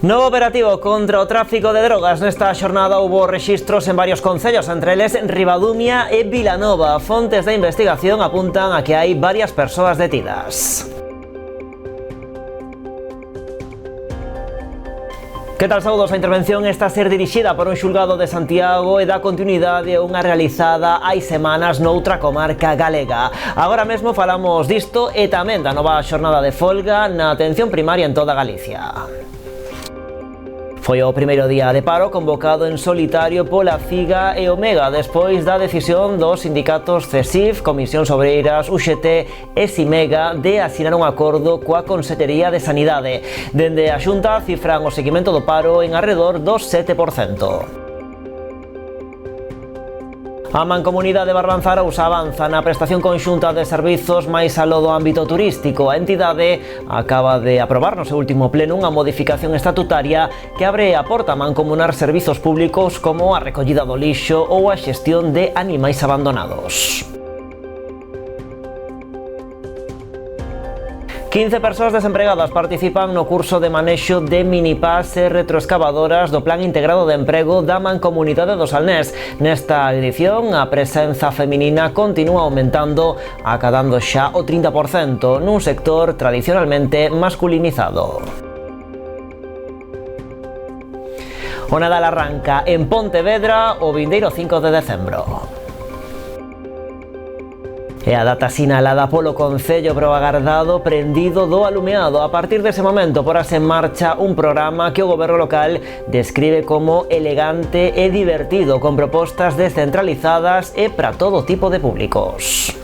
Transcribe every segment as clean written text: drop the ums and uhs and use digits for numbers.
Novo operativo contra o tráfico de drogas. Nesta xornada houbo rexistros en varios concellos, entre eles Ribadumia e Vilanova. Fontes da investigación apuntan a que hai varias persoas detidas. Que tal, saúdos? A intervención está a ser dirixida por un xulgado de Santiago e dá continuidade a unha realizada hai semanas noutra comarca galega. Agora mesmo falamos disto e tamén da nova xornada de folga na atención primaria en toda Galicia. Foi o primeiro día de paro convocado en solitario pola CIGA e Omega despois da decisión dos sindicatos CESIF, Comisións Obreiras, UGT e CIMEGA de asinar un acordo coa Consellería de Sanidade. Dende a Xunta cifran o seguimento do paro en arredor dos 7%. A Mancomunidade Barbanza Arousa avanza na prestación conxunta de servizos máis aló do ámbito turístico. A entidade acaba de aprobar no seu último pleno unha modificación estatutaria que abre a porta a mancomunar servizos públicos como a recollida do lixo ou a xestión de animais abandonados. 15 persoas desempregadas participan no curso de manexo de minipas e retroescavadoras do Plan Integrado de Emprego da Mancomunidade do Salnés. Nesta edición, a presenza feminina continúa aumentando, acadando xa o 30% nun sector tradicionalmente masculinizado. O Nadal arranca en Pontevedra o vindeiro 5 de decembro. E a data sinalada polo Concello pro agardado prendido do alumeado. A partir dese momento porase en marcha un programa que o goberno local describe como elegante e divertido, con propostas descentralizadas e para todo tipo de públicos.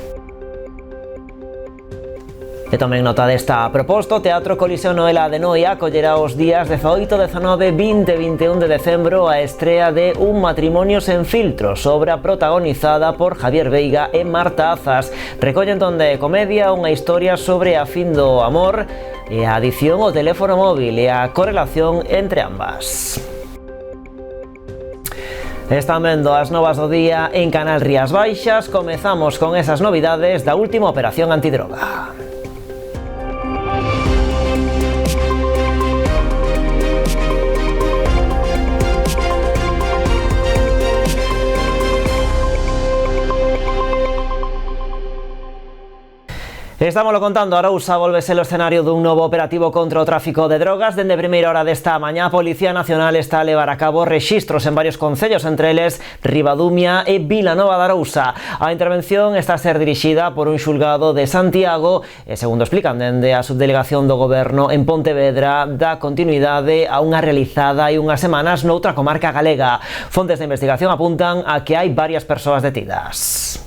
E tamén nota desta proposta, o Teatro Coliseo Noela de Noia acollerá os días 18, 19, 20 e 21 de decembro a estrea de Un matrimonio sen filtros, obra protagonizada por Javier Veiga e Marta Azas. Recolle entón de comedia unha historia sobre a fin do amor e a adición ao teléfono móvil e a correlación entre ambas. Están vendo as novas do día en Canal Rías Baixas. Comezamos con esas novidades da última operación antidroga. Estámoslo contando, Arousa volve ser o escenario dun novo operativo contra o tráfico de drogas. Dende primeira hora desta mañá, a Policía Nacional está a levar a cabo rexistros en varios concellos, entre eles Ribadumia e Vilanova de Arousa. A intervención está a ser dirixida por un xulgado de Santiago e, segundo explican dende a subdelegación do Goberno en Pontevedra, dá continuidade a unha realizada hai unhas semanas noutra comarca galega. Fontes de investigación apuntan a que hai varias persoas detidas.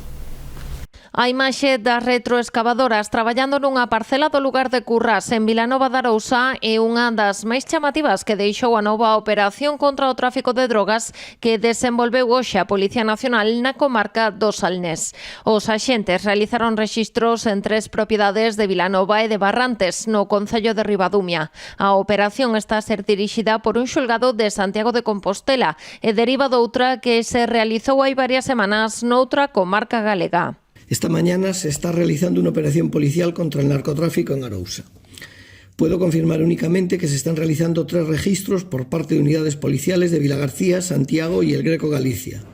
A imaxe das retroescavadoras traballando nunha parcela do lugar de Currás en Vilanova de Arousa é unha das máis chamativas que deixou a nova operación contra o tráfico de drogas que desenvolveu hoxe a Policía Nacional na comarca do Salnés. Os axentes realizaron rexistros en 3 propiedades de Vilanova e de Barrantes, no concello de Ribadumia. A operación está a ser dirixida por un xulgado de Santiago de Compostela e deriva doutra que se realizou hai varias semanas noutra comarca galega. Esta mañana se está realizando una operación policial contra el narcotráfico en Arousa. Puedo confirmar únicamente que se están realizando 3 registros por parte de unidades policiales de Vilagarcía, Santiago y el Greco Galicia,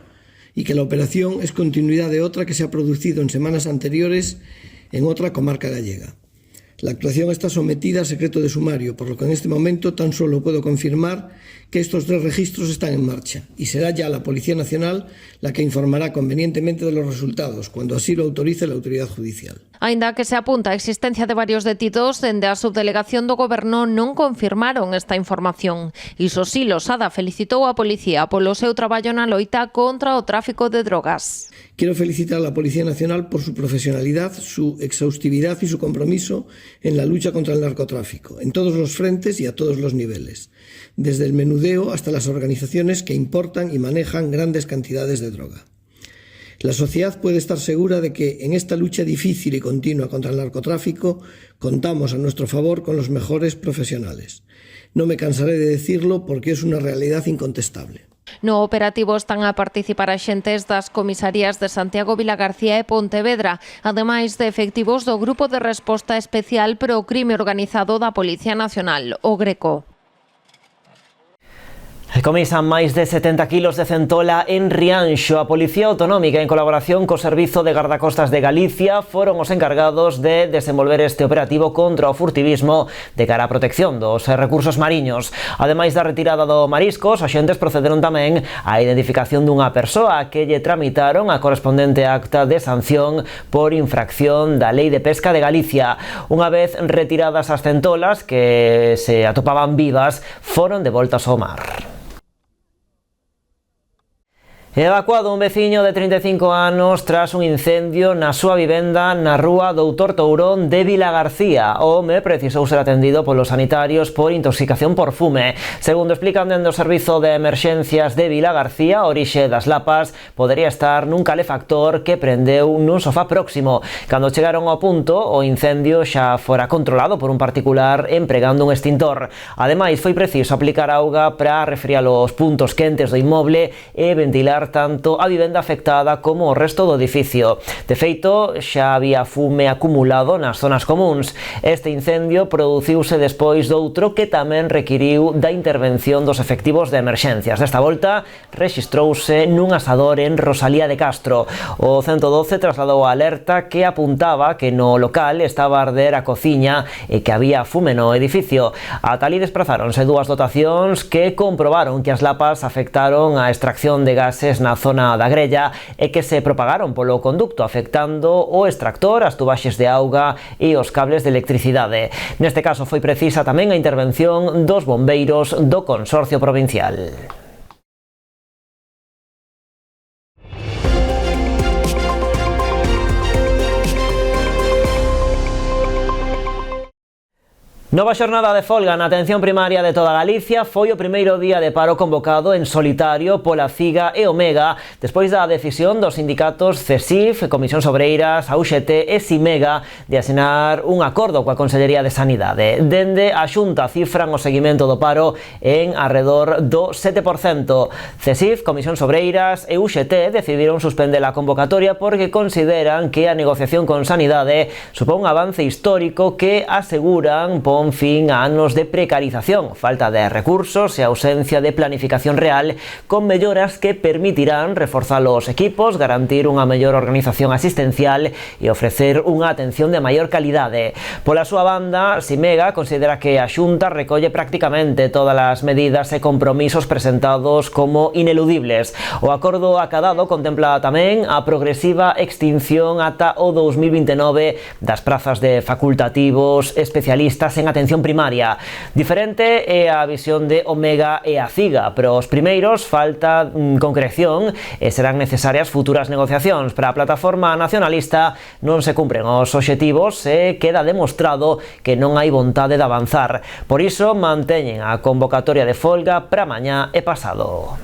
y que la operación es continuidad de otra que se ha producido en semanas anteriores en otra comarca gallega. La actuación está sometida a secreto de sumario, por lo que en este momento tan solo puedo confirmar que estos 3 registros están en marcha y será ya la Policía Nacional la que informará convenientemente de los resultados, cuando así lo autorice la autoridade judicial. Aínda que se apunta a existencia de varios detidos, dende a subdelegación do Goberno non confirmaron esta información. Iso sí, Losada felicitou a Policía polo seu traballo na loita contra o tráfico de drogas. Quiero felicitar a la Policía Nacional por su profesionalidad, su exhaustividad y su compromiso en la lucha contra el narcotráfico, en todos los frentes y a todos los niveles, desde el menudeo hasta las organizaciones que importan y manejan grandes cantidades de droga. La sociedad puede estar segura de que en esta lucha difícil y continua contra el narcotráfico contamos a nuestro favor con los mejores profesionales. No me cansaré de decirlo porque es una realidad incontestable. No operativo están a participar axentes das comisarías de Santiago, Vilagarcía e Pontevedra, ademais de efectivos do Grupo de Resposta Especial pro Crime Organizado da Policía Nacional, o Greco. Comisan máis de 70 kilos de centola en Rianxo. A Policía Autonómica, en colaboración co Servizo de Gardacostas de Galicia, foron os encargados de desenvolver este operativo contra o furtivismo de cara á protección dos recursos mariños. Ademais da retirada do marisco, os axentes procederon tamén á identificación dunha persoa que lle tramitaron a correspondente acta de sanción por infracción da Lei de Pesca de Galicia. Unha vez retiradas as centolas, que se atopaban vivas, foron devoltas ao mar. Evacuado un veciño de 35 anos tras un incendio na súa vivenda na rúa Doutor Tourón de Vilagarcía. O home precisou ser atendido polos sanitarios por intoxicación por fume. Segundo explican dende o Servizo de Emerxencias de Vilagarcía, a orixe das lapas podería estar nun calefactor que prendeu nun sofá próximo. Cando chegaron ao punto, o incendio xa fora controlado por un particular empregando un extintor. Ademais, foi preciso aplicar auga para refriar os puntos quentes do inmoble e ventilar tanto a vivenda afectada como o resto do edificio. De feito, xa había fume acumulado nas zonas comuns. Este incendio produciuse despois doutro que tamén requiriu da intervención dos efectivos de emerxencias. Desta volta, rexistrouse nun asador en Rosalía de Castro. O 112 trasladou a alerta que apuntaba que no local estaba a arder a cociña e que había fume no edificio. Ata ali desprazáronse dúas dotacións que comprobaron que as lapas afectaron a extracción de gases na zona da grella e que se propagaron polo conducto, afectando o extractor, as tubaxes de auga e os cables de electricidade. Neste caso foi precisa tamén a intervención dos bombeiros do Consorcio Provincial. Nova xornada de folga na atención primaria de toda Galicia. Foi o primeiro día de paro convocado en solitario pola CIGA e Omega despois da decisión dos sindicatos CESIF, Comisións Obreiras, a UGT e CIMEGA de asinar un acordo coa Consellería de Sanidade. Dende a Xunta cifran o seguimento do paro en arredor do 7%. CESIF, Comisións Obreiras e UGT decidiron suspender a convocatoria porque consideran que a negociación con Sanidade supón un avance histórico que aseguran pon fin a anos de precarización, falta de recursos e ausencia de planificación real, con melloras que permitirán reforzar os equipos, garantir unha mellor organización asistencial e ofrecer unha atención de maior calidade. Pola súa banda, CIMEGA considera que a Xunta recolle prácticamente todas as medidas e compromisos presentados como ineludibles. O acordo acadado contempla tamén a progresiva extinción ata o 2029 das prazas de facultativos especialistas en atención primaria. Diferente é a visión de Omega e a CIGA, pero os primeiros falta concreción e serán necesarias futuras negociacións. Para a plataforma nacionalista non se cumpren os obxectivos e queda demostrado que non hai vontade de avanzar. Por iso manteñen a convocatoria de folga para mañá e pasado.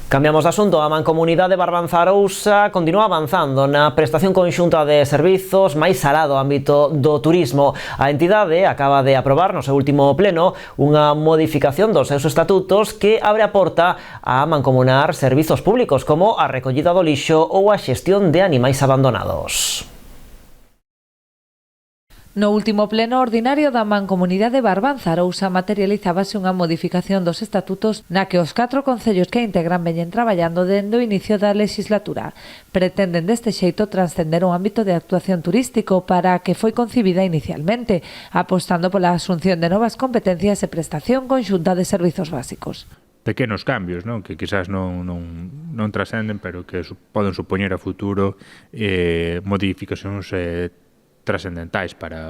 Cambiamos de asunto. A Mancomunidade de Barbanza-Arousa continúa avanzando na prestación conxunta de servizos máis alá do ámbito do turismo. A entidade acaba de aprobar no seu último pleno unha modificación dos seus estatutos que abre a porta a mancomunar servizos públicos como a recollida do lixo ou a xestión de animais abandonados. No último pleno ordinario da Mancomunidade de Barbanza-Arousa materializábase unha modificación dos estatutos na que os 4 concellos que integran veñen traballando dende o inicio da legislatura. Pretenden deste xeito transcender o ámbito de actuación turístico para que foi concibida inicialmente, apostando pola asunción de novas competencias e prestación conxunta de servizos básicos. Pequenos cambios, non? Que quizás non trascenden, pero que poden supoñer a futuro modificacións trascendentais para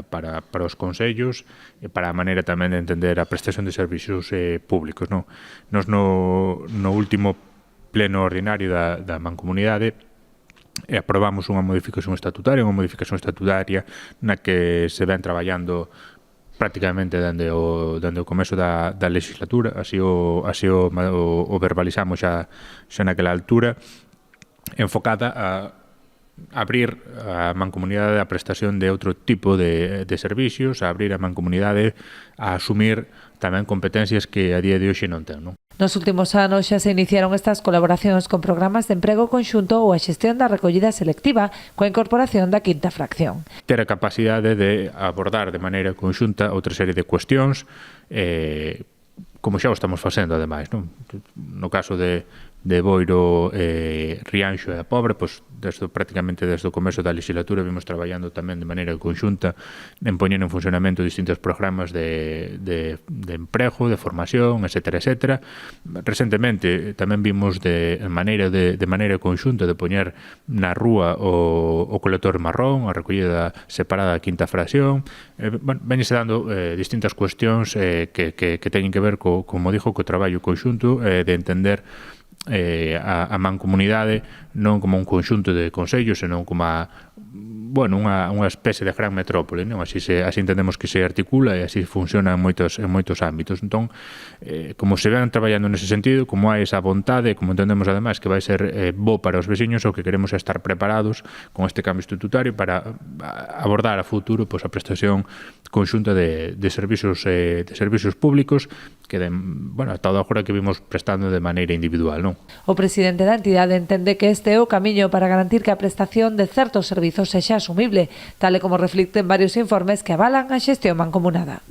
os concellos e para a maneira tamén de entender a prestación de servicios públicos. Nos no último pleno ordinario da Mancomunidade aprobamos unha modificación estatutaria na que se ven traballando prácticamente dende o comezo da legislatura, así o verbalizamos xa naquela altura, enfocada abrir a mancomunidade a prestación de outro tipo de servicios, a abrir a mancomunidade a asumir tamén competencias que a día de hoxe non ten, non? Nos últimos anos xa se iniciaron estas colaboracións con programas de emprego conxunto ou a xestión da recollida selectiva coa incorporación da quinta fracción. Ter a capacidade de abordar de maneira conxunta outra serie de cuestións, como xa o estamos facendo, ademais, non? No caso de Boiro, Rianxo e a Pobre, pois prácticamente desde o comezo da legislatura vimos traballando tamén de maneira conxunta en poñer en funcionamento distintos programas de emprego, de formación, etcétera, etcétera. Recentemente tamén vimos de maneira conxunta de poñer na rúa o colector marrón, a recollida separada da quinta fracción. Véñese dando distintas cuestións que teñen que ver como dixo, co traballo conxunto de entender a mancomunidade non como un conxunto de concellos, senón como unha especie de gran metrópole, non? Así entendemos que se articula e así funciona en moitos ámbitos. Entón, como se ven traballando nese sentido, como hai esa vontade, como entendemos ademais que vai ser bo para os veciños, o que queremos é estar preparados con este cambio estatutario para abordar a futuro a prestación conxunta de servicios públicos que ata agora que vimos prestando de maneira individual, non? O presidente da entidade entende que este é o camiño para garantir que a prestación de certos servizos sexa asumible, tal e como reflicten varios informes que avalan a xestión mancomunada.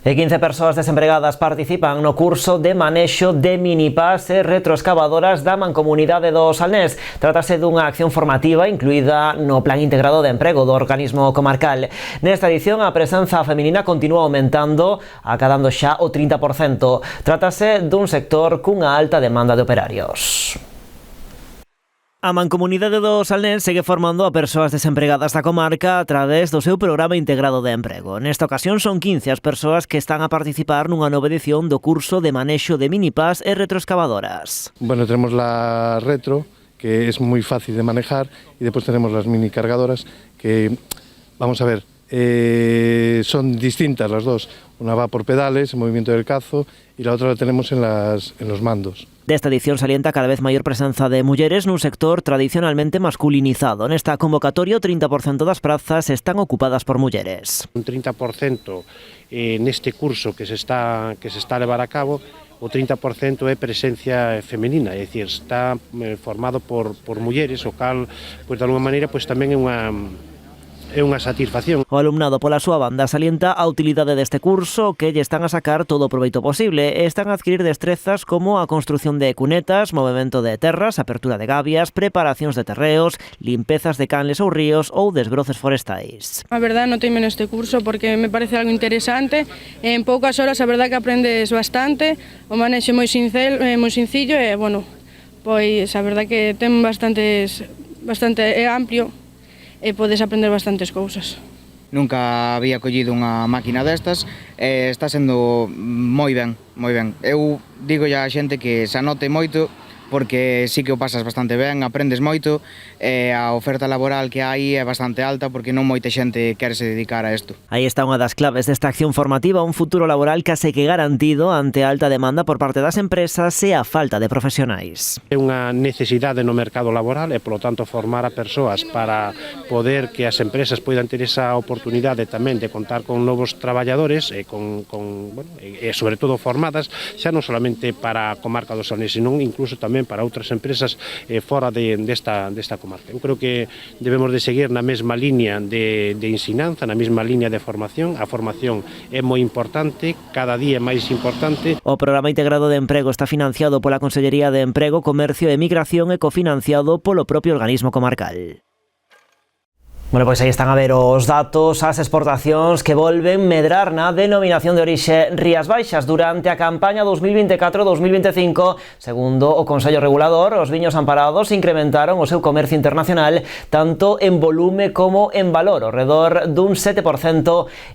E 15 persoas desempregadas participan no curso de manexo de minipas e retroescavadoras da Mancomunidade do Salnés. Trátase dunha acción formativa incluída no Plan Integrado de Emprego do organismo comarcal. Nesta edición a presenza feminina continúa aumentando, acadando xa o 30%. Trátase dun sector cunha alta demanda de operarios. A Mancomunidade do Salnés segue formando a persoas desempregadas da comarca a través do seu programa integrado de emprego. Nesta ocasión son 15 as persoas que están a participar nunha nova edición do curso de manexo de minipas e retroescavadoras. Bueno, tenemos la retro, que es muy fácil de manejar, y después tenemos las mini cargadoras, que, vamos a ver, son distintas las dos. Una va por pedales, en movimiento del cazo, y la otra la tenemos en los mandos. Desta edición salienta cada vez maior presenza de mulleres nun sector tradicionalmente masculinizado. Nesta convocatoria o 30% das prazas están ocupadas por mulleres. Un 30% neste curso que se está a levar a cabo, o 30% é presencia femenina, é dicir, está formado por mulleres, o cal, pois, de alguma maneira, pois tamén é unha satisfacción. O alumnado pola súa banda salienta a utilidade deste curso que lle están a sacar todo o proveito posible e están a adquirir destrezas como a construción de cunetas, movemento de terras, apertura de gabias, preparacións de terreos, limpezas de canles ou ríos ou desbroces forestais. A verdade notei-me neste curso porque me parece algo interesante. En poucas horas a verdade que aprendes bastante, o manexo é moi sencillo e, bueno, pois a verdade que ten bastante é amplio e podes aprender bastantes cousas. Nunca había collido unha máquina destas e está sendo moi ben, moi ben. Eu digo a xente que se anote moito porque sí que o pasas bastante ben, aprendes moito e a oferta laboral que hai é bastante alta porque non moita xente quere se dedicar a isto. Aí está unha das claves desta acción formativa, un futuro laboral case que garantido ante a alta demanda por parte das empresas e a falta de profesionais. É unha necesidade no mercado laboral e, polo tanto, formar a persoas para poder que as empresas poidan ter esa oportunidade tamén de contar con novos traballadores e sobre todo formadas, xa non solamente para a comarca do Salnés, senón incluso tamén para outras empresas fora desta comarca. Eu creo que debemos de seguir na mesma liña de ensinanza, na mesma liña de formación. A formación é moi importante, cada día é máis importante. O Programa Integrado de Emprego está financiado pola Consellería de Emprego, Comercio e Migración e cofinanciado polo propio organismo comarcal. Bueno, pois aí están a ver os datos, as exportacións que volven medrar na denominación de orixe Rías Baixas durante a campaña 2024-2025. Segundo o Consello Regulador, os viños amparados incrementaron o seu comercio internacional tanto en volume como en valor, ao redor dun 7%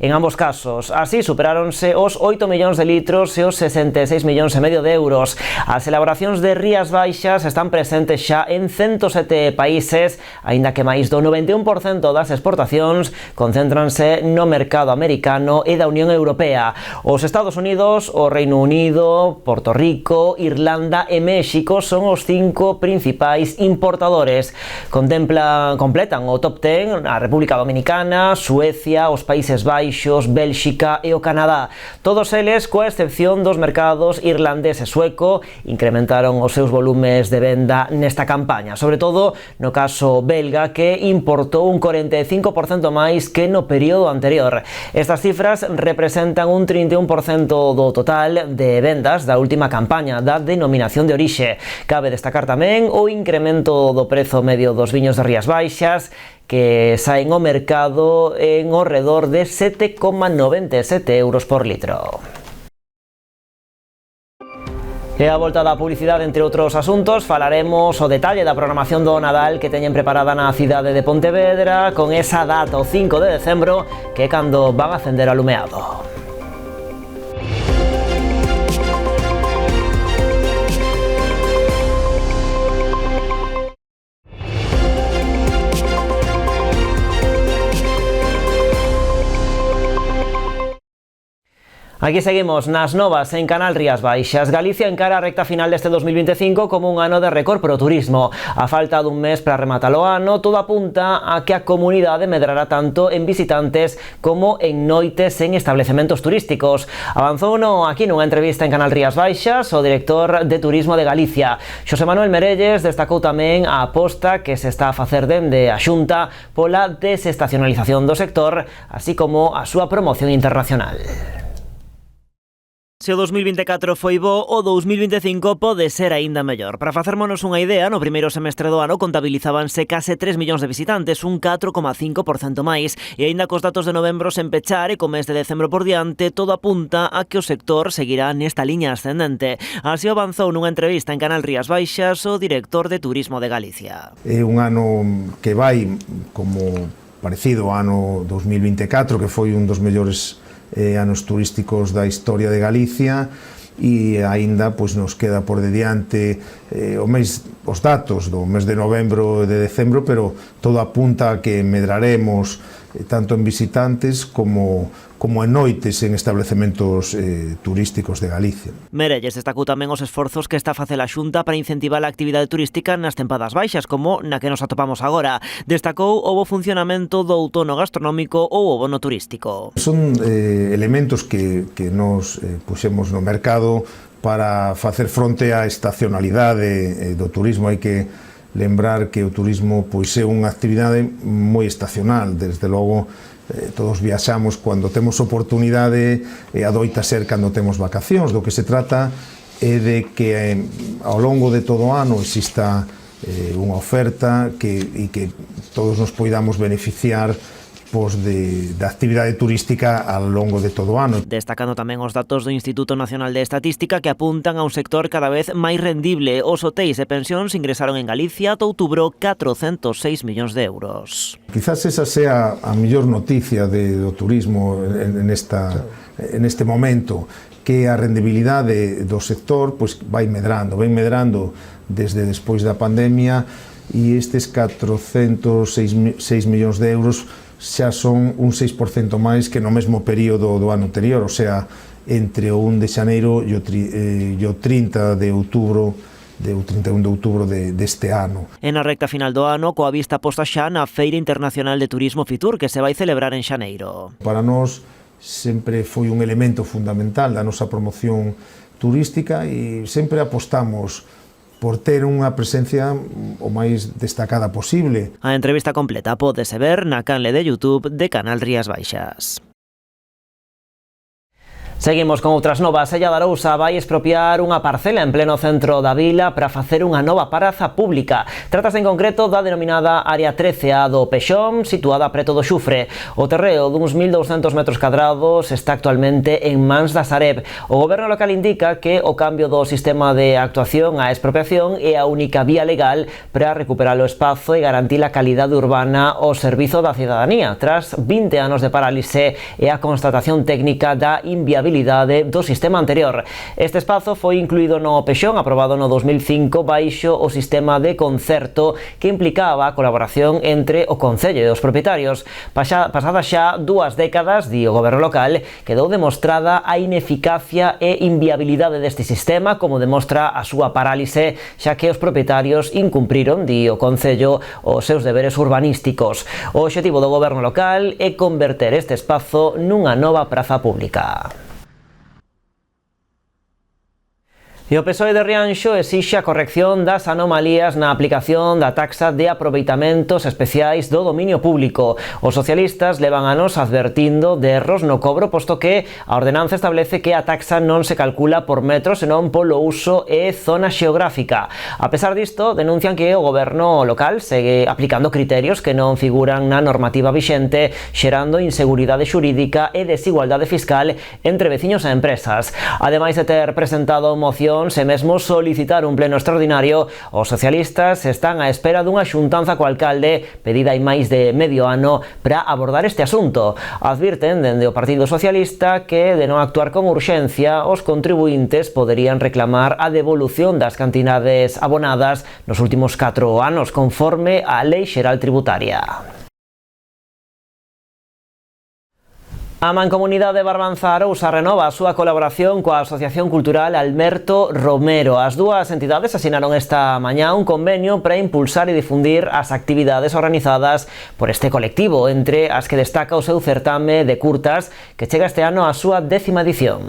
en ambos casos. Así superáronse os 8 millóns de litros e os 66 millóns e medio de euros. As elaboracións de Rías Baixas están presentes xa en 107 países, aínda que máis do 91% cento das exportacións concéntranse no mercado americano e da Unión Europea. Os Estados Unidos, o Reino Unido, Porto Rico, Irlanda e México son os 5 principais importadores. Completan o top 10 a República Dominicana, Suecia, os Países Baixos, Bélxica e o Canadá. Todos eles, coa excepción dos mercados irlandés e sueco, incrementaron os seus volumes de venda nesta campaña, sobre todo no caso belga, que importou un 45% máis que no período anterior. Estas cifras representan un 31% do total de vendas da última campaña da denominación de orixe. Cabe destacar tamén o incremento do prezo medio dos viños de Rías Baixas, que saen ao mercado en ao redor de 7,97 euros por litro. E a volta da publicidade, entre outros asuntos, falaremos o detalle da programación do Nadal que teñen preparada na cidade de Pontevedra, con esa data, o 5 de decembro, que é cando van a acender alumeado. Aquí seguimos nas novas en Canal Rías Baixas. Galicia encara a recta final deste 2025 como un ano de récord pro turismo. A falta dun mes para rematar o ano, todo apunta a que a comunidade medrará tanto en visitantes como en noites en establecementos turísticos. Avanzou aquí nunha entrevista en Canal Rías Baixas o director de Turismo de Galicia. Xosé Manuel Merelles destacou tamén a aposta que se está a facer dende a Xunta pola desestacionalización do sector, así como a súa promoción internacional. Se o 2024 foi bo, o 2025 pode ser aínda mellor. Para facermonos unha idea, no primeiro semestre do ano contabilizábanse case 3 millóns de visitantes, un 4,5% máis, e aínda cos datos de novembro sen pechar e co mes de decembro por diante, todo apunta a que o sector seguirá nesta liña ascendente. Así avanzou nunha entrevista en Canal Rías Baixas o director de Turismo de Galicia. É un ano que vai como parecido ao ano 2024, que foi un dos mellores anos turísticos da historia de Galicia, e aínda pois nos queda por diante os datos do mes de novembro e de decembro, pero todo apunta a que medraremos tanto en visitantes como en noites en establecementos turísticos de Galicia. Merelles destacou tamén os esforzos que está a facer a Xunta para incentivar a actividade turística nas tempadas baixas, como na que nos atopamos agora. Destacou o bo funcionamento do outono gastronómico ou o bono turístico. Son elementos que nos puxemos no mercado para facer fronte á estacionalidade do turismo. Hai que lembrar que o turismo pois é unha actividade moi estacional. Desde logo todos viaxamos cando temos oportunidade e adoita ser cando temos vacacións. Do que se trata é de que ao longo de todo o ano exista unha oferta e que todos nos poidamos beneficiar da actividade turística ao longo de todo o ano. Destacando tamén os datos do Instituto Nacional de Estatística que apuntan a un sector cada vez máis rendible. Os hotéis e pensións ingresaron en Galicia ata outubro 406 millóns de euros. Quizás esa sea a mellor noticia do turismo en este momento, que a rendibilidade do sector pois vai medrando desde despois da pandemia, e estes 406 millóns de euros xa son un 6% máis que no mesmo período do ano anterior, o sea, entre o 1 de xaneiro e o 30 de outubro o 31 de outubro deste ano. En a recta final do ano, coa vista posta xa na Feira Internacional de Turismo Fitur, que se vai celebrar en xaneiro. Para nós sempre foi un elemento fundamental da nosa promoción turística e sempre apostamos por ter unha presencia o máis destacada posible. A entrevista completa pódese ver na canle de YouTube de Canal Rías Baixas. Seguimos con outras novas. Ella de Arousa vai expropiar unha parcela en pleno centro da vila para facer unha nova praza pública. Trátase en concreto da denominada Área 13A do Pexón, situada preto do Xufre. O terreo duns 1.200 metros cadrados está actualmente en mans da Sareb. O goberno local indica que o cambio do sistema de actuación á expropiación é a única vía legal para recuperar o espazo e garantir a calidade urbana ao servizo da cidadanía, tras 20 anos de parálise e a constatación técnica da inviabilidade inviabilidade do sistema anterior. Este espazo foi incluído no PEXON, aprobado no 2005 baixo o sistema de concerto que implicaba a colaboración entre o Concello e os propietarios. Pasadas xa 2 décadas, di o Goberno local, quedou demostrada a ineficacia e inviabilidade deste sistema, como demostra a súa parálise, xa que os propietarios incumpriron, di o Concello, os seus deberes urbanísticos. O obxectivo do Goberno local é converter este espazo nunha nova praza pública. E o PSOE de Rianxo exixe a corrección das anomalías na aplicación da taxa de aproveitamentos especiais do dominio público. Os socialistas levan anos advertindo de erros no cobro, posto que a ordenanza establece que a taxa non se calcula por metro, senón polo uso e zona xeográfica. A pesar disto, denuncian que o goberno local segue aplicando criterios que non figuran na normativa vixente, xerando inseguridade xurídica e desigualdade fiscal entre veciños e empresas. Ademais de ter presentado moción e mesmo solicitar un pleno extraordinario, os socialistas están á espera dunha xuntanza co alcalde pedida hai máis de medio ano para abordar este asunto. Advirten dende o Partido Socialista que, de non actuar con urxencia, os contribuintes poderían reclamar a devolución das cantidades abonadas nos últimos 4 anos, conforme á Lei Xeral Tributaria. A Mancomunidade Barbanza Arousa renova a súa colaboración coa Asociación Cultural Alberto Romero. As dúas entidades asinaron esta mañá un convenio para impulsar e difundir as actividades organizadas por este colectivo, entre as que destaca o seu certame de curtas, que chega este ano á súa 10ª edición.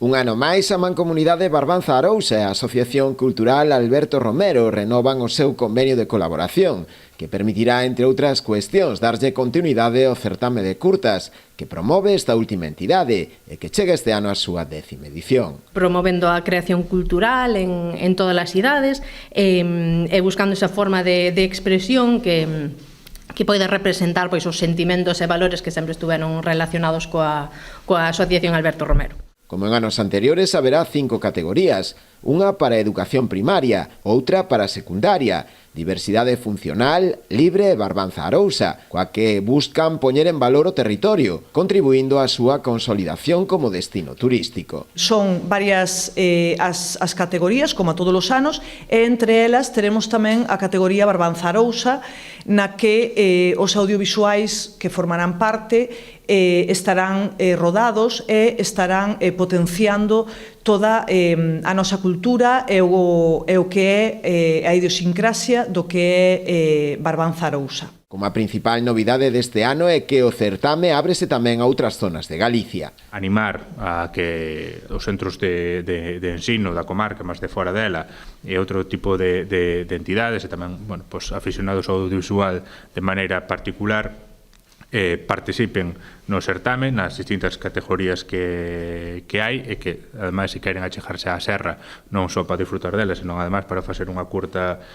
Un ano máis, a Mancomunidade Barbanza Arousa e a Asociación Cultural Alberto Romero renovan o seu convenio de colaboración, que permitirá, entre outras cuestións, darlle continuidade ao certame de curtas que promove esta última entidade e que chega este ano a súa 10ª edición. Promovendo a creación cultural en todas as idades e buscando esa forma de expresión que pode representar pois os sentimentos e valores que sempre estuveron relacionados coa Asociación Alberto Romero. Como en anos anteriores, haberá 5 categorías, unha para educación primaria, outra para secundaria, diversidade funcional, libre e Barbanza Arousa, coa que buscan poñer en valor o territorio, contribuindo á súa consolidación como destino turístico. Son varias as categorías, como a todos os anos, e entre elas teremos tamén a categoría Barbanza Arousa, na que os audiovisuais que formarán parte estarán rodados e estarán potenciando toda a nosa cultura e o que é a idiosincrasia do que é Barbanza Arousa. Como a principal novidade deste ano é que o certame ábrese tamén a outras zonas de Galicia. Animar a que os centros de ensino da comarca, máis de fora dela, e outro tipo de entidades, e tamén aficionados ao audiovisual de maneira particular, participen no certame nas distintas categorías que hai e que, ademais, se queren achegarse á serra non só para disfrutar dela, senón ademais para facer unha curta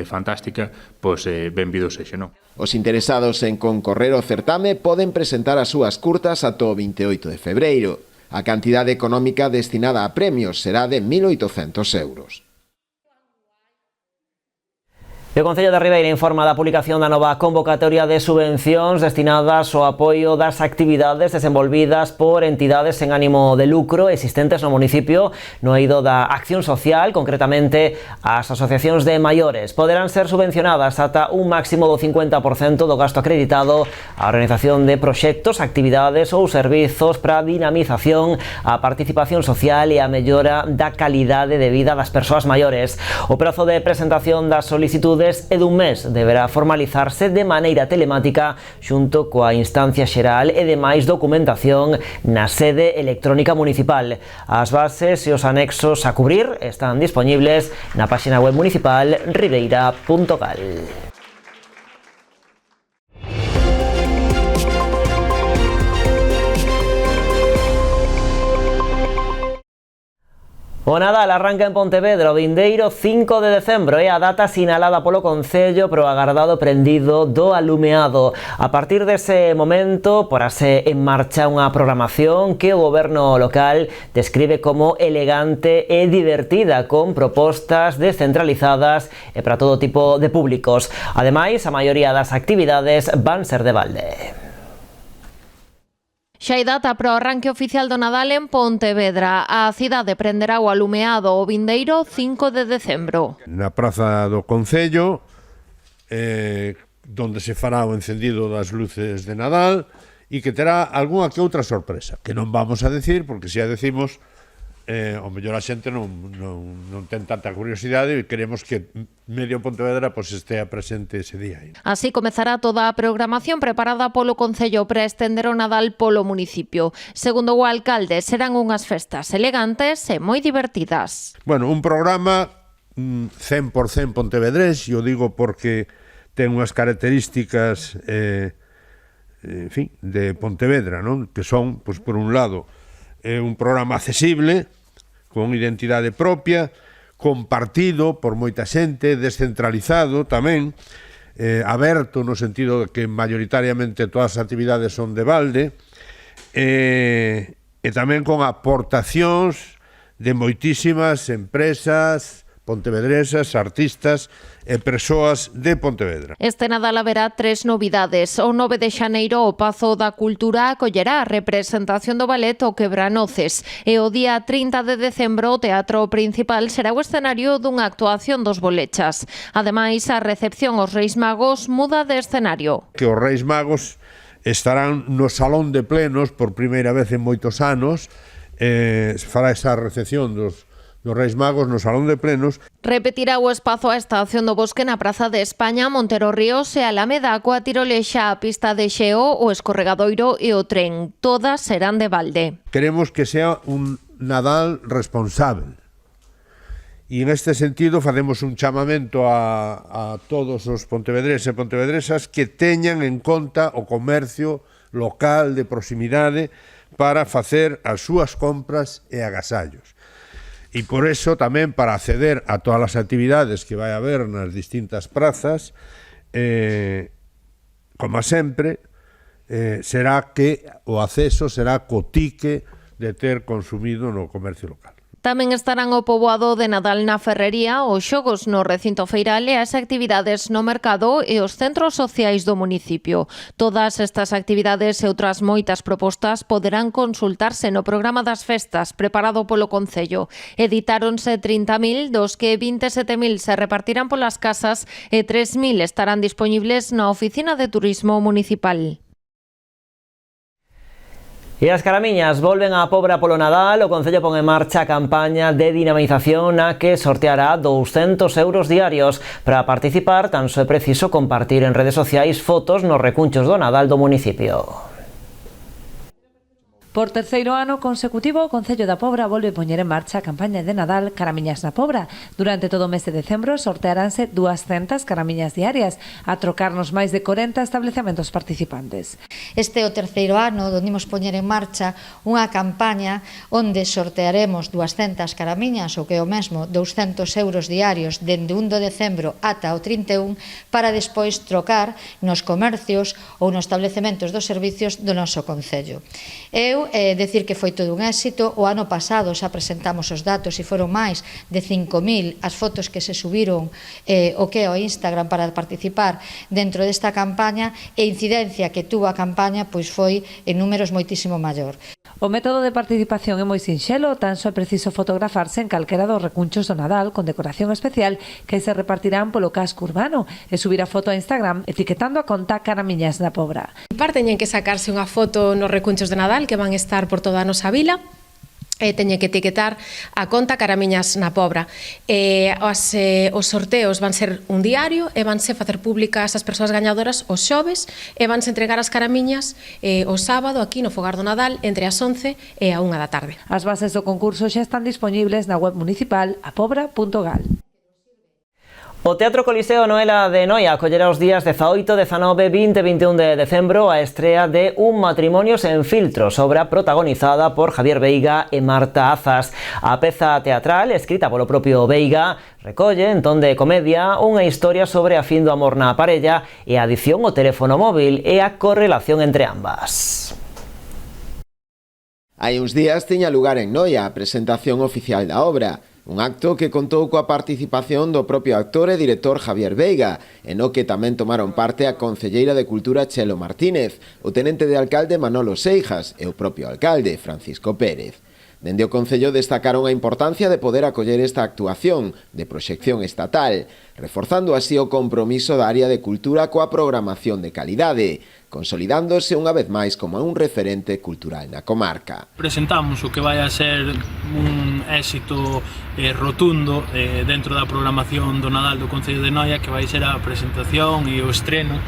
fantástica, pois benvidos sexe, non? Os interesados en concorrer ao certame poden presentar as súas curtas ata o 28 de febreiro. A cantidade económica destinada a premios será de 1.800 euros. O Concello de Ribeira informa da publicación da nova convocatoria de subvencións destinadas ao apoio das actividades desenvolvidas por entidades sen ánimo de lucro existentes no municipio no eido da acción social, concretamente as asociacións de maiores. Poderán ser subvencionadas ata un máximo do 50% do gasto acreditado á organización de proxectos, actividades ou servizos para a dinamización, a participación social e a mellora da calidade de vida das persoas maiores. O prazo de presentación das solicitudes e dun mes deberá formalizarse de maneira telemática xunto coa instancia xeral e demais documentación na sede electrónica municipal. As bases e os anexos a cubrir están dispoñibles na páxina web municipal ribeira.gal. O Nadal arranca en Pontevedra o vindeiro 5 de decembro, é a data sinalada polo Concello pro agardado prendido do alumeado. A partir dese momento porase en marcha unha programación que o goberno local describe como elegante e divertida, con propostas descentralizadas e para todo tipo de públicos. Ademais, a maioría das actividades van ser de balde. Xa hai data para o arranque oficial do Nadal en Pontevedra. A cidade prenderá o alumeado o vindeiro 5 de decembro. Na praza do Concello, donde se fará o encendido das luces de Nadal e que terá algunha que outra sorpresa, que non vamos a decir, porque se a decimos, o mellor a xente non ten tanta curiosidade e queremos que medio Pontevedra estea presente ese día. Así comezará toda a programación preparada polo Concello para estender o Nadal polo municipio. Segundo o alcalde, serán unhas festas elegantes e moi divertidas. Bueno, un programa 100% pontevedrés, e o digo porque ten unhas características en fin, de Pontevedra, non? Que son, pois, por un lado, un programa accesible, con identidade propia, compartido por moita xente, descentralizado tamén, aberto no sentido de que maioritariamente todas as actividades son de balde, e tamén con aportacións de moitísimas empresas pontevedresas, artistas e persoas de Pontevedra. Este Nadal haberá 3 novidades. O 9 de xaneiro o Pazo da Cultura acollerá a representación do ballet O Quebranoces e o día 30 de decembro o Teatro Principal será o escenario dunha actuación dos Bolechas. Ademais, a recepción aos Reis Magos muda de escenario. Que os Reis Magos estarán no Salón de Plenos por primeira vez en moitos anos, fará esa recepción dos Reis Magos no Salón de Plenos. Repetirá o espazo a Estación do Bosque na Praza de España, Montero Ríos e Alameda, coa tirolexa, a pista de xeo, o escorregadoiro e o tren. Todas serán de balde. Queremos que sea un Nadal responsable. E en este sentido facemos un chamamento a todos os pontevedreses e pontevedresas que teñan en conta o comercio local de proximidade para facer as súas compras e agasallos. E por eso tamén para acceder a todas as actividades que vai haber nas distintas prazas, como sempre, será que o acceso será co tique de ter consumido no comercio local. Tamén estarán o poboado de Nadal na Ferrería, os xogos no recinto feiral e as actividades no mercado e os centros sociais do municipio. Todas estas actividades e outras moitas propostas poderán consultarse no programa das festas preparado polo Concello. Editáronse 30.000, dos que 27.000 se repartirán polas casas e 3.000 estarán dispoñibles na Oficina de Turismo Municipal. E as caramiñas volven á Pobra polo Nadal. O Concello pon en marcha a campaña de dinamización na que sorteará 200 euros diarios. Para participar, tan só é preciso compartir en redes sociais fotos nos recunchos do Nadal do municipio. Por terceiro ano consecutivo, o Concello da Pobra volve poñer en marcha a campaña de Nadal Caramiñas na Pobra. Durante todo o mes de decembro sortearánse 200 caramiñas diarias, a trocar nos máis de 40 establecementos participantes. Este é o terceiro ano onde imos poñer en marcha unha campaña onde sortearemos 200 caramiñas, o que é o mesmo 200 euros diarios dende 1 de decembro ata o 31, para despois trocar nos comercios ou nos establecementos dos servicios do noso Concello. Eu decir que foi todo un éxito. O ano pasado xa presentamos os datos e foron máis de 5.000 as fotos que se subiron o que é o Instagram para participar dentro desta campaña, e a incidencia que tuvo a campaña pois foi en números moitísimo maior. O método de participación é moi sinxelo, tan só é preciso fotografarse en calquera dos recunchos do Nadal con decoración especial que se repartirán polo casco urbano e subir a foto a Instagram etiquetando a conta Caramiñas na Pobra. Teñen que sacarse unha foto nos recunchos de Nadal que van estar por toda a nosa vila, e teñen que etiquetar a conta Caramiñas na Pobra. Os sorteos van ser un diario e vanse facer públicas as persoas gañadoras os xoves e vanse entregar as caramiñas o sábado aquí no Fogar do Nadal entre as 11 e a 1 da tarde. As bases do concurso xa están dispoñibles na web municipal apobra.gal. O Teatro Coliseo Noela de Noia acollerá os días 18, 19, 20 e 21 de decembro a estrea de Un matrimonio sen filtros, obra protagonizada por Javier Veiga e Marta Azas. A peza teatral, escrita polo propio Veiga, recolle, en ton de comedia, unha historia sobre a fin do amor na parella e a adicción ao teléfono móvil e a correlación entre ambas. Hai uns días tiña lugar en Noia a presentación oficial da obra. Un acto que contou coa participación do propio actor e director Javier Veiga, e no que tamén tomaron parte a concelleira de Cultura Chelo Martínez, o tenente de alcalde Manolo Seijas e o propio alcalde Francisco Pérez. Dende o Concello destacaron a importancia de poder acoller esta actuación de proxección estatal, reforzando así o compromiso da área de cultura coa programación de calidade, consolidándose unha vez máis como un referente cultural na comarca. Presentamos o que vai a ser un éxito rotundo dentro da programación do Nadal do Concello de Noia, que vai ser a presentación e o estreno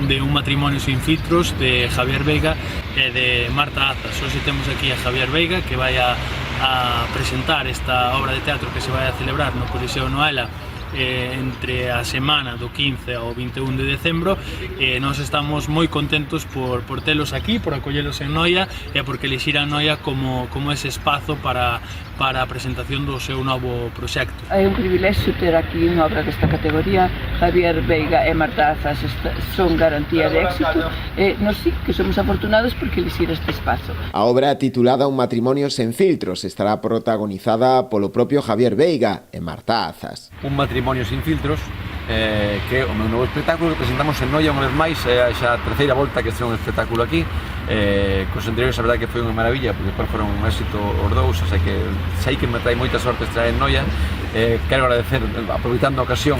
de Un matrimonio sin filtros de Javier Veiga e de Marta Azas. Hoxe temos aquí a Javier Veiga, que vai a presentar esta obra de teatro que se vai a celebrar no Coliseo Noela entre a semana do 15 ao 21 de decembro. Nós estamos moi contentos por telos aquí, por acollelos en Noia e porque elixiran Noia como ese espazo para a presentación do seu novo proxecto. É un privilexio ter aquí unha obra desta categoría. Javier Veiga e Marta Azas son garantía de éxito e nós sí que somos afortunados porque elixir este espazo. A obra titulada Un matrimonio sen filtros estará protagonizada polo propio Javier Veiga e Marta Azas. Un matrimonio sin filtros, que é o meu novo espectáculo que presentamos en Noia unha vez máis, xa a terceira volta que este é un espectáculo aquí. Cos anteriores a verdade que foi unha maravilla, porque depois foron un éxito os dous, o sea que sei que me trae moita sorte estar en Noia. Quero agradecer, aproveitando a ocasión,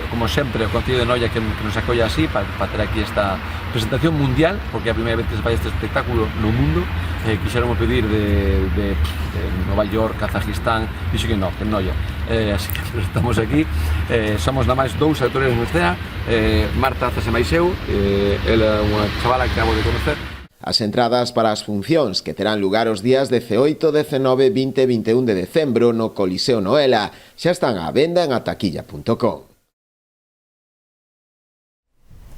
como sempre, o Concello de Noia que nos acolla así, para ter aquí esta presentación mundial, porque é a primeira vez que se fai este espectáculo no mundo. Quixeron pedir de Nova York, Kazajistán, dixo que no, que en Noia. Así que estamos aquí, somos nada máis dous actores en escena, Marta Azas e máis eu, ela é unha chavala que acabo de conocer. As entradas para as funcións que terán lugar os días 18, 19, 20 e 21 de decembro no Coliseo Noela xa están á venda en ataquilla.com.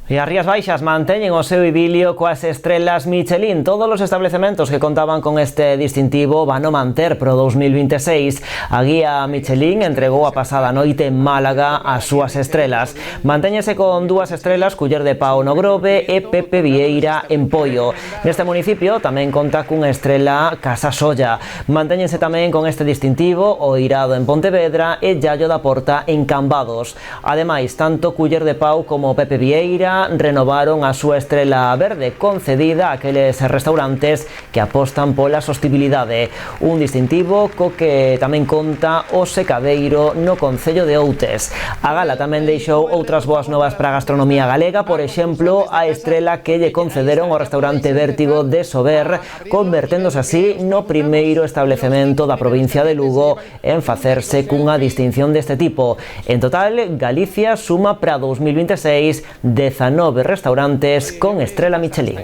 E as Rías Baixas manteñen o seu idilio coas estrelas Michelin. Todos os establecementos que contaban con este distintivo van a manter pro 2026. A guía Michelin entregou a pasada noite en Málaga as súas estrelas. Mantéñese con 2 estrelas Culler de Pau no Grove e Pepe Vieira en Poio. Neste municipio tamén conta cunha estrela Casa Solla. Mantéñense tamén con este distintivo o Irado en Pontevedra e Llallo da Porta en Cambados. Ademais, tanto Culler de Pau como Pepe Vieira renovaron a súa estrela verde concedida a aqueles restaurantes que apostan pola sostibilidade. Un distintivo co que tamén conta o Secadeiro no Concello de Outes. A gala tamén deixou outras boas novas para a gastronomía galega, por exemplo, a estrela que lle concederon ao restaurante Vértigo de Sober, converténdose así no primeiro establecemento da provincia de Lugo en facerse cunha distinción deste tipo. En total, Galicia suma para 2026 19 restaurantes con estrela Michelin.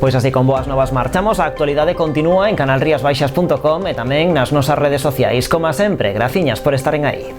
Pois así, con boas novas marchamos. A actualidade continúa en canalriasbaixas.com e tamén nas nosas redes sociais. Como sempre, graciñas por estaren aí.